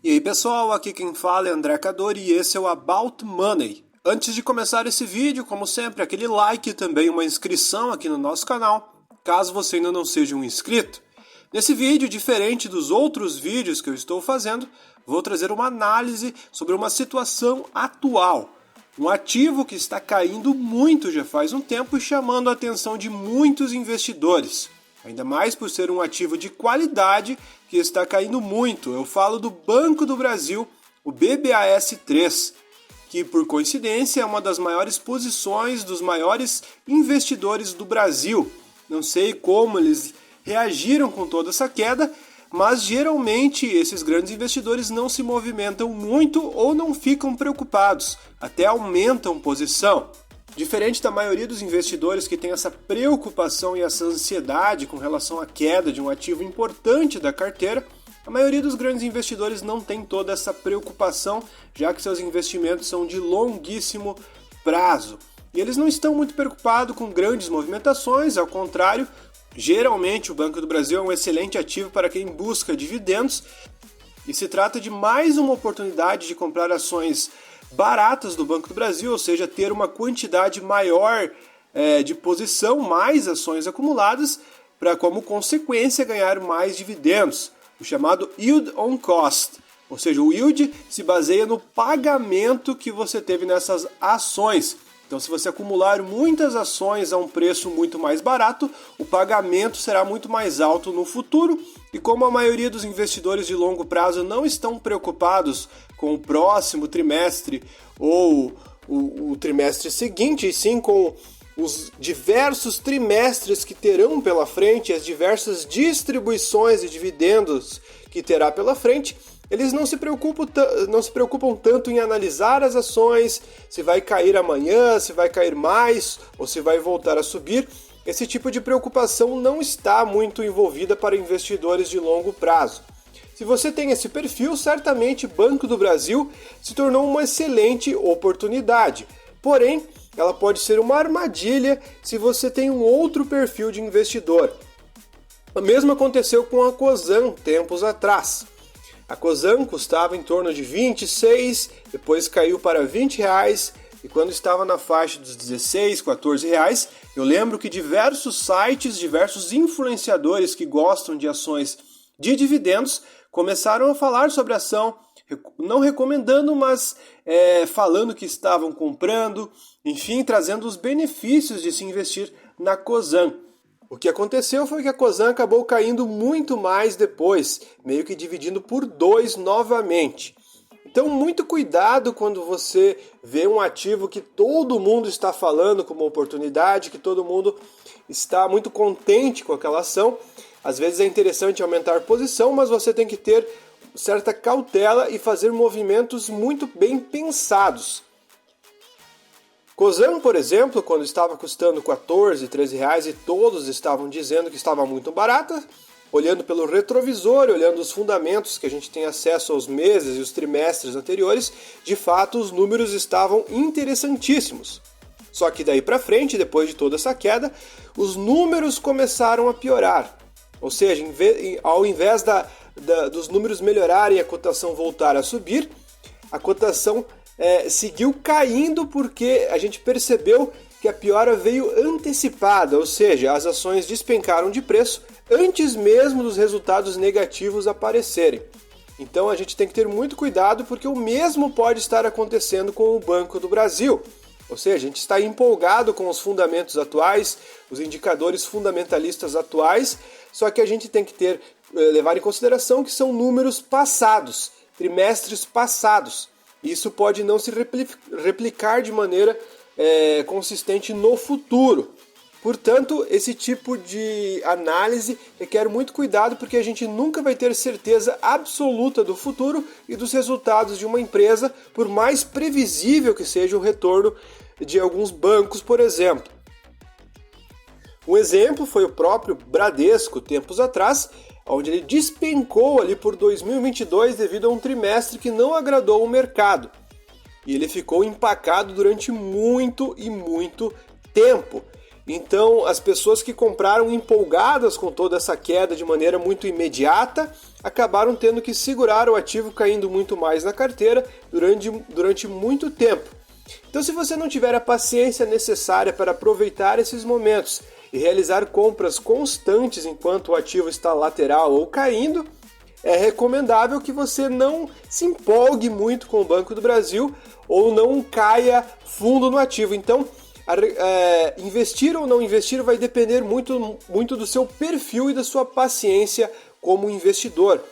E aí pessoal, aqui quem fala é André Cadori e esse é o About Money. Antes de começar esse vídeo, como sempre, aquele like e também uma inscrição aqui no nosso canal, caso você ainda não seja um inscrito. Nesse vídeo, diferente dos outros vídeos que eu estou fazendo, vou trazer uma análise sobre uma situação atual. Um ativo que está caindo muito já faz um tempo e chamando a atenção de muitos investidores. Ainda mais por ser um ativo de qualidade que está caindo muito. Eu falo do Banco do Brasil, o BBAS3, que por coincidência é uma das maiores posições dos maiores investidores do Brasil. Não sei como eles reagiram com toda essa queda, mas geralmente esses grandes investidores não se movimentam muito ou não ficam preocupados, até aumentam posição. Diferente da maioria dos investidores que tem essa preocupação e essa ansiedade com relação à queda de um ativo importante da carteira, a maioria dos grandes investidores não tem toda essa preocupação, já que seus investimentos são de longuíssimo prazo. E eles não estão muito preocupados com grandes movimentações, ao contrário, geralmente o Banco do Brasil é um excelente ativo para quem busca dividendos e se trata de mais uma oportunidade de comprar ações baratas do Banco do Brasil, ou seja, ter uma quantidade maior de posição, mais ações acumuladas, para como consequência ganhar mais dividendos, o chamado Yield on Cost, ou seja, o yield se baseia no pagamento que você teve nessas ações. Então, se você acumular muitas ações a um preço muito mais barato, o pagamento será muito mais alto no futuro. E como a maioria dos investidores de longo prazo não estão preocupados com o próximo trimestre ou o trimestre seguinte, e sim com os diversos trimestres que terão pela frente, as diversas distribuições de dividendos que terá pela frente, eles não se preocupam tanto em analisar as ações, se vai cair amanhã, se vai cair mais ou se vai voltar a subir. Esse tipo de preocupação não está muito envolvida para investidores de longo prazo. Se você tem esse perfil, certamente Banco do Brasil se tornou uma excelente oportunidade. Porém, ela pode ser uma armadilha se você tem um outro perfil de investidor. O mesmo aconteceu com a Cosan tempos atrás. A Cosan custava em torno de 26, depois caiu para R$20, e quando estava na faixa dos 16, 14 reais, eu lembro que diversos sites, diversos influenciadores que gostam de ações de dividendos começaram a falar sobre a ação, não recomendando, mas falando que estavam comprando, enfim, trazendo os benefícios de se investir na Cosan. O que aconteceu foi que a Cosan acabou caindo muito mais depois, meio que dividindo por 2 novamente. Então, muito cuidado quando você vê um ativo que todo mundo está falando como oportunidade, que todo mundo está muito contente com aquela ação. Às vezes é interessante aumentar a posição, mas você tem que ter certa cautela e fazer movimentos muito bem pensados. Cosan, por exemplo, quando estava custando 14, 13 reais e todos estavam dizendo que estava muito barata, olhando pelo retrovisor, olhando os fundamentos que a gente tem acesso aos meses e os trimestres anteriores, de fato os números estavam interessantíssimos. Só que daí para frente, depois de toda essa queda, os números começaram a piorar. Ou seja, ao invés dos números melhorarem e a cotação voltar a subir, a cotação seguiu caindo porque a gente percebeu que a piora veio antecipada, ou seja, as ações despencaram de preço antes mesmo dos resultados negativos aparecerem. Então a gente tem que ter muito cuidado porque o mesmo pode estar acontecendo com o Banco do Brasil. Ou seja, a gente está empolgado com os fundamentos atuais, os indicadores fundamentalistas atuais, só que a gente tem que levar em consideração que são números passados, trimestres passados. Isso pode não se replicar de maneira consistente no futuro. Portanto, esse tipo de análise requer muito cuidado porque a gente nunca vai ter certeza absoluta do futuro e dos resultados de uma empresa, por mais previsível que seja o retorno de alguns bancos, por exemplo. Um exemplo foi o próprio Bradesco, tempos atrás, onde ele despencou ali por 2022 devido a um trimestre que não agradou o mercado. E ele ficou empacado durante muito e muito tempo. Então, as pessoas que compraram empolgadas com toda essa queda de maneira muito imediata, acabaram tendo que segurar o ativo caindo muito mais na carteira durante muito tempo. Então, se você não tiver a paciência necessária para aproveitar esses momentos e realizar compras constantes enquanto o ativo está lateral ou caindo, é recomendável que você não se empolgue muito com o Banco do Brasil ou não caia fundo no ativo. Então, investir ou não investir vai depender muito do seu perfil e da sua paciência como investidor.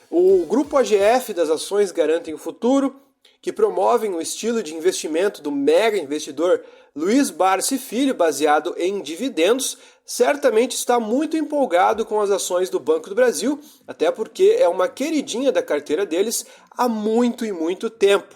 O grupo AGF das ações Garantem o Futuro, que promovem o estilo de investimento do mega investidor Luiz Barsi Filho, baseado em dividendos, certamente está muito empolgado com as ações do Banco do Brasil, até porque é uma queridinha da carteira deles há muito e muito tempo.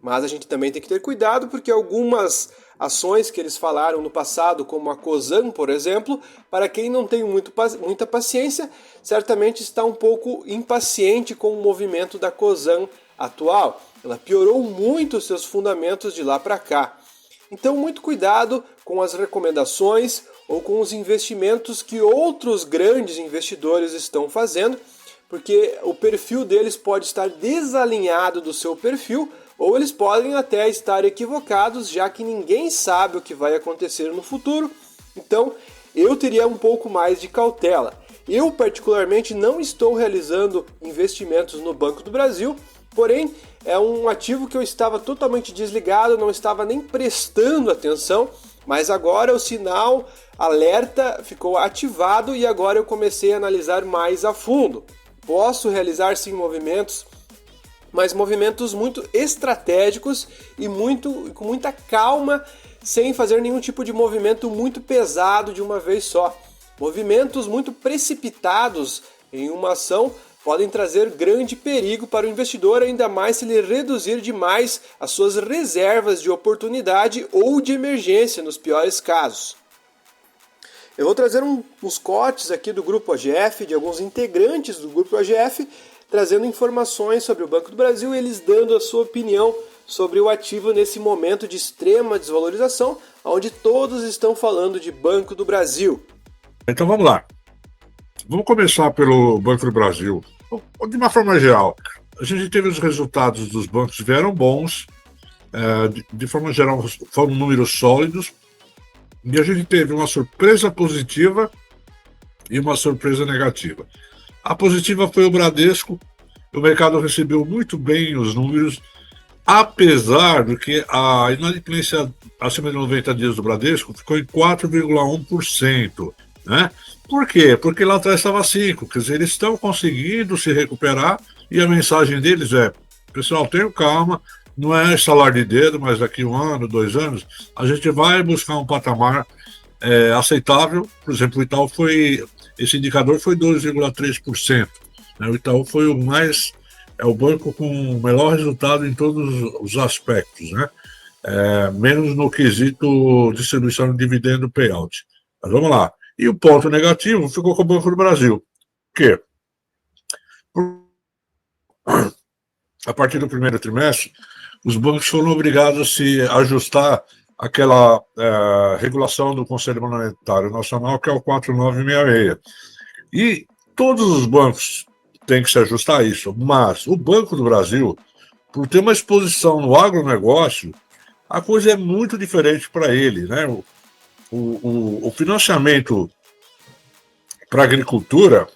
Mas a gente também tem que ter cuidado, porque algumas ações que eles falaram no passado, como a Cosan, por exemplo, para quem não tem muita paciência, certamente está um pouco impaciente com o movimento da Cosan atual. Ela piorou muito os seus fundamentos de lá para cá. Então, muito cuidado com as recomendações ou com os investimentos que outros grandes investidores estão fazendo, porque o perfil deles pode estar desalinhado do seu perfil, ou eles podem até estar equivocados, já que ninguém sabe o que vai acontecer no futuro. Então, eu teria um pouco mais de cautela. Eu, particularmente, não estou realizando investimentos no Banco do Brasil, porém, é um ativo que eu estava totalmente desligado, não estava nem prestando atenção, mas agora o sinal alerta ficou ativado e agora eu comecei a analisar mais a fundo. Posso realizar sim movimentos, mas movimentos muito estratégicos e com muita calma, sem fazer nenhum tipo de movimento muito pesado de uma vez só. Movimentos muito precipitados em uma ação podem trazer grande perigo para o investidor, ainda mais se ele reduzir demais as suas reservas de oportunidade ou de emergência, nos piores casos. Eu vou trazer uns cortes aqui do Grupo AGF, de alguns integrantes do Grupo AGF, trazendo informações sobre o Banco do Brasil e eles dando a sua opinião sobre o ativo nesse momento de extrema desvalorização, onde todos estão falando de Banco do Brasil. Então vamos lá. Vamos começar pelo Banco do Brasil. De uma forma geral, a gente teve os resultados dos bancos que vieram bons, de forma geral foram números sólidos, e a gente teve uma surpresa positiva e uma surpresa negativa. A positiva foi o Bradesco, o mercado recebeu muito bem os números, apesar de que a inadimplência acima de 90 dias do Bradesco ficou em 4,1%. Né? Por quê? Porque lá atrás estava 5%, quer dizer, eles estão conseguindo se recuperar e a mensagem deles é: pessoal, tenham calma, não é estalar de dedo, mas daqui 1 ano, 2 anos, a gente vai buscar um patamar aceitável. Por exemplo, o Itaú esse indicador foi 2,3%. Né? O Itaú foi o banco com o melhor resultado em todos os aspectos, né? Menos no quesito distribuição de dividendo payout. Mas vamos lá. E o ponto negativo ficou com o Banco do Brasil, que a partir do primeiro trimestre, os bancos foram obrigados a se ajustar àquela regulação do Conselho Monetário Nacional, que é o 4966. E todos os bancos têm que se ajustar a isso, mas o Banco do Brasil, por ter uma exposição no agronegócio, a coisa é muito diferente para ele, né? O financiamento para a agricultura,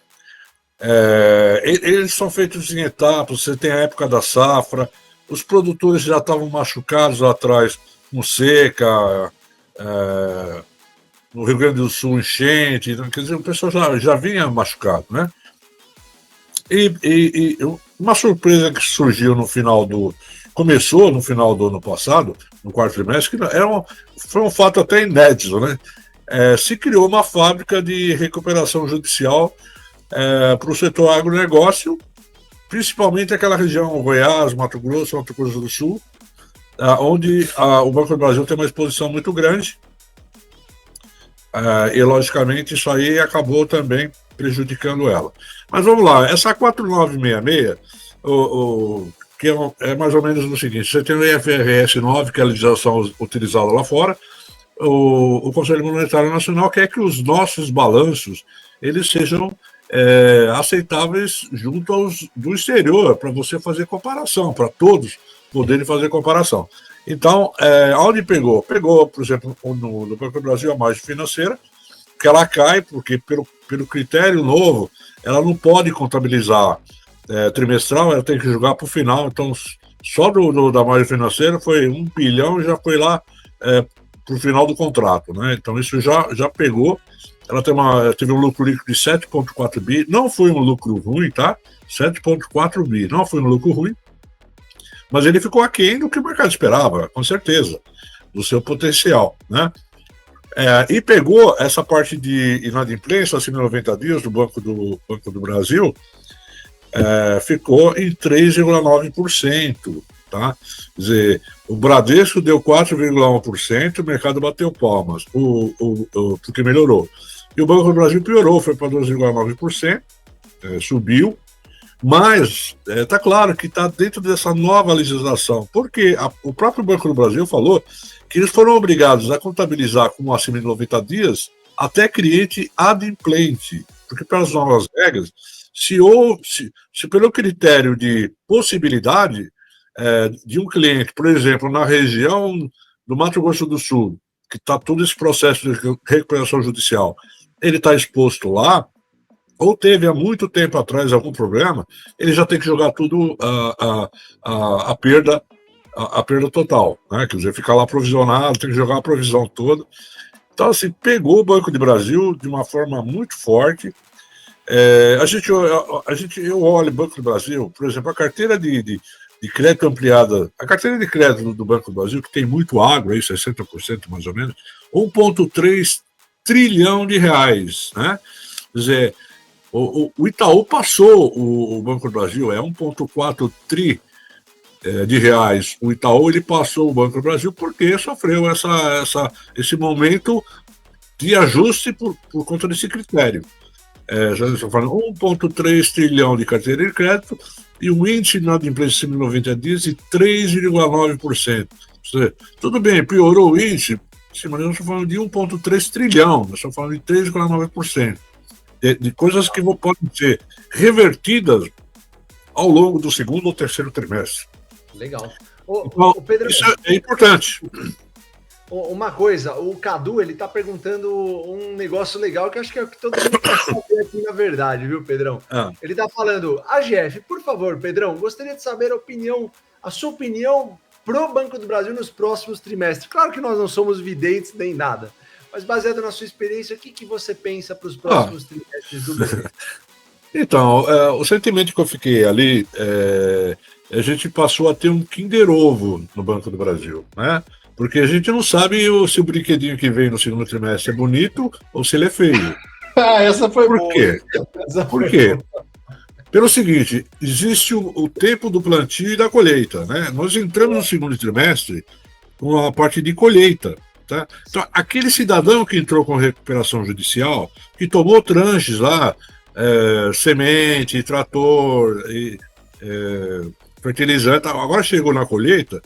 eles são feitos em etapas. Você tem a época da safra, os produtores já estavam machucados lá atrás, com seca, no Rio Grande do Sul, enchente, quer dizer, o pessoal já vinha machucado, né? E uma surpresa que surgiu começou no final do ano passado, no quarto trimestre, que foi um fato até inédito, né? Se criou uma fábrica de recuperação judicial para o setor agronegócio, principalmente aquela região Goiás, Mato Grosso do Sul, onde o Banco do Brasil tem uma exposição muito grande, e logicamente isso aí acabou também prejudicando ela. Mas vamos lá, essa 4966, que é mais ou menos o seguinte: você tem o IFRS 9, que é a legislação utilizada lá fora. O Conselho Monetário Nacional quer que os nossos balanços eles sejam aceitáveis junto aos do exterior, para você fazer comparação, para todos poderem fazer comparação. Então, onde pegou? Pegou, por exemplo, no Banco do Brasil, a margem financeira, que ela cai, porque pelo critério novo, ela não pode contabilizar trimestral, ela tem que jogar para o final. Então, só da margem financeira foi 1 bilhão e já foi lá para o final do contrato, né? Então, isso já pegou. Ela teve um lucro líquido de 7,4 bi, não foi um lucro ruim, tá? 7,4 bi, não foi um lucro ruim, mas ele ficou aquém do que o mercado esperava, com certeza, do seu potencial, né? E pegou essa parte de inadimplência, acima de 90 dias, do Banco do Brasil, ficou em 3,9%, tá? Quer dizer, o Bradesco deu 4,1%, o mercado bateu palmas, porque melhorou. E o Banco do Brasil piorou, foi para 2,9%, subiu, mas está claro que está dentro dessa nova legislação, porque o próprio Banco do Brasil falou que eles foram obrigados a contabilizar como acima de 90 dias até cliente adimplente, porque pelas novas regras, se pelo critério de possibilidade de um cliente, por exemplo, na região do Mato Grosso do Sul, que está todo esse processo de recuperação judicial, ele está exposto lá, ou teve há muito tempo atrás algum problema, ele já tem que jogar tudo a perda total, né? Quer dizer, ficar lá provisionado, tem que jogar a provisão toda. Então, assim, pegou o Banco do Brasil de uma forma muito forte. Eu olho o Banco do Brasil, por exemplo, a carteira de crédito ampliada, a carteira de crédito do Banco do Brasil, que tem muito agro, aí, 60% mais ou menos, 1,3 trilhão de reais, né? Quer dizer, o Itaú passou o Banco do Brasil, 1,4 tri de reais. O Itaú ele passou o Banco do Brasil porque sofreu esse momento de ajuste por conta desse critério. Já estou falando 1,3 trilhão de carteira de crédito e um índice de inadimplência acima de 90 dias de 3,9%. Tudo bem, piorou o índice, sim, mas nós estamos falando de 1,3 trilhão, nós estamos falando de 3,9%. De coisas que podem ser revertidas ao longo do segundo ou terceiro trimestre. Legal. Então, Pedro, isso é importante. Uma coisa, o Cadu, ele tá perguntando um negócio legal que eu acho que é o que todo mundo quer saber aqui, na verdade, viu, Pedrão? Ele tá falando, AGF, por favor, Pedrão, gostaria de saber a sua opinião pro Banco do Brasil nos próximos trimestres. Claro que nós não somos videntes nem nada, mas baseado na sua experiência, o que você pensa para os próximos trimestres do BB? Então, o sentimento que eu fiquei ali, a gente passou a ter um Kinder Ovo no Banco do Brasil, né? Porque a gente não sabe se o brinquedinho que vem no segundo trimestre é bonito ou se ele é feio. Essa foi boa. Por quê? Por quê? Pelo seguinte, existe o tempo do plantio e da colheita, né? Nós entramos no segundo trimestre com a parte de colheita. Tá? Então, aquele cidadão que entrou com recuperação judicial, que tomou tranches lá, semente, trator, fertilizante, agora chegou na colheita,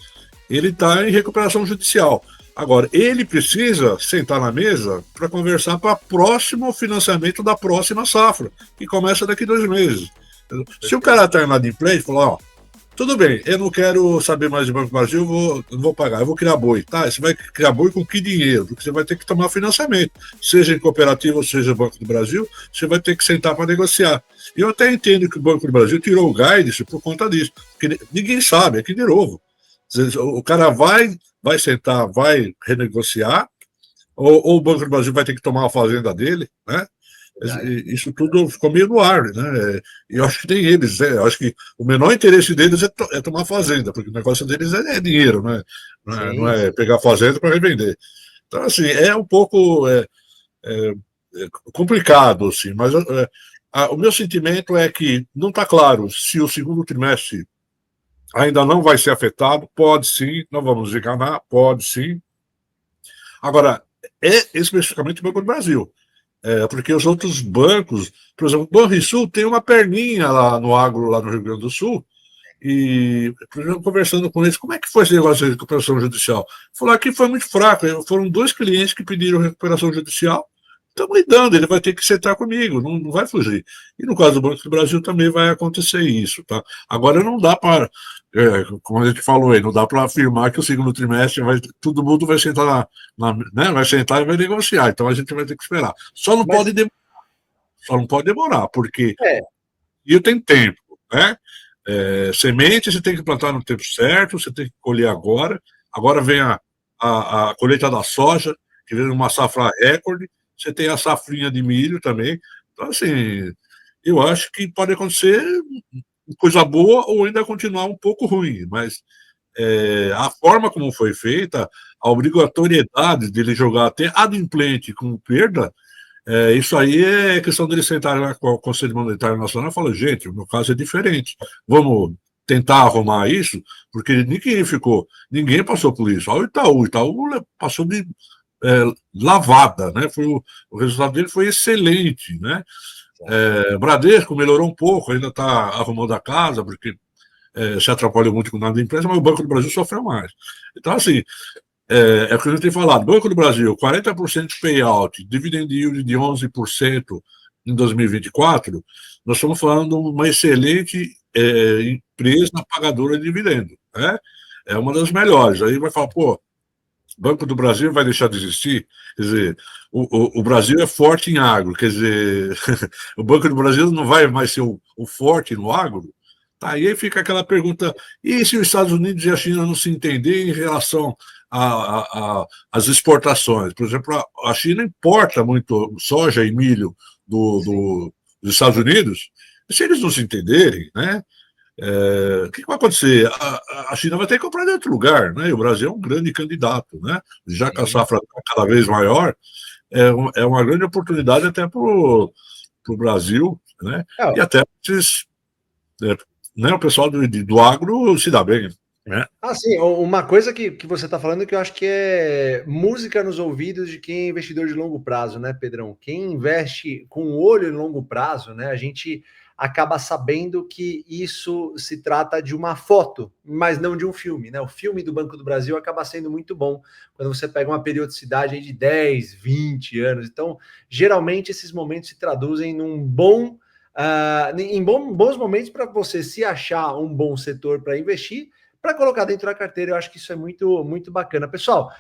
ele está em recuperação judicial. Agora, ele precisa sentar na mesa para conversar para o próximo financiamento da próxima safra, que começa daqui 2 meses. Se o cara está inadimplente, falar, tudo bem, eu não quero saber mais de Banco do Brasil, não vou pagar, eu vou criar boi. Tá, você vai criar boi com que dinheiro? Porque você vai ter que tomar financiamento. Seja em cooperativa ou seja Banco do Brasil, você vai ter que sentar para negociar. E eu até entendo que o Banco do Brasil tirou o guidance por conta disso. Porque ninguém sabe, é que de novo. O cara vai sentar, vai renegociar, ou o Banco do Brasil vai ter que tomar a fazenda dele, né? Isso tudo ficou meio no ar, né? E eu acho que tem eles, eu acho que o menor interesse deles é tomar fazenda, porque o negócio deles é dinheiro, né? Não é pegar fazenda para revender. Então, assim, é um pouco complicado, assim, mas o meu sentimento é que não está claro se o segundo trimestre ainda não vai ser afetado, pode sim, não vamos nos enganar, pode sim. Agora, especificamente o Banco do Brasil. Porque os outros bancos, por exemplo, o Banrisul tem uma perninha lá no agro, lá no Rio Grande do Sul, e, por exemplo, conversando com eles, como é que foi esse negócio de recuperação judicial? Falou que foi muito fraco, foram 2 clientes que pediram recuperação judicial, estamos lidando, ele vai ter que sentar comigo, não vai fugir. E no caso do Banco do Brasil também vai acontecer isso, tá? Agora não dá para, como a gente falou aí, não dá para afirmar que o segundo trimestre todo mundo vai sentar, né, vai sentar e vai negociar, então a gente vai ter que esperar. Só não pode demorar, porque e tem tempo, né? Semente você tem que plantar no tempo certo, você tem que colher agora. Agora vem a colheita da soja, que vem uma safra recorde. Você tem a safrinha de milho também. Então, assim, eu acho que pode acontecer coisa boa ou ainda continuar um pouco ruim, mas a forma como foi feita, a obrigatoriedade dele jogar até adimplente com perda, isso aí é questão dele sentar lá com o Conselho Monetário Nacional e falar, gente, o meu caso é diferente, vamos tentar arrumar isso, porque ninguém passou por isso. Olha o Itaú passou de lavada, né? O resultado dele foi excelente, né? Bradesco melhorou um pouco, ainda está arrumando a casa, porque se atrapalhou muito com nada da empresa, mas o Banco do Brasil sofreu mais. Então, assim, o que a gente tem falado, Banco do Brasil, 40% de payout, dividend yield de 11% em 2024, nós estamos falando de uma excelente empresa pagadora de dividendo, né? É uma das melhores. Aí vai falar, pô, Banco do Brasil vai deixar de existir? Quer dizer, o Brasil é forte em agro, quer dizer, o Banco do Brasil não vai mais ser o forte no agro? Tá, e aí fica aquela pergunta, e se os Estados Unidos e a China não se entenderem em relação às exportações? Por exemplo, a China importa muito soja e milho dos Estados Unidos, e se eles não se entenderem, né? O que vai acontecer? A China vai ter que comprar em outro lugar, né? E o Brasil é um grande candidato, né? Já que a safra está cada vez maior, é uma grande oportunidade até para o Brasil, né? E até esses, né, o pessoal do agro se dá bem, né? Sim, uma coisa que você está falando que eu acho que é música nos ouvidos de quem é investidor de longo prazo, né, Pedrão? Quem investe com o olho em longo prazo, né, a gente acaba sabendo que isso se trata de uma foto, mas não de um filme, né? O filme do Banco do Brasil acaba sendo muito bom quando você pega uma periodicidade aí de 10, 20 anos. Então, geralmente esses momentos se traduzem num bons momentos para você se achar um bom setor para investir, para colocar dentro da carteira. Eu acho que isso é muito, muito bacana. Pessoal,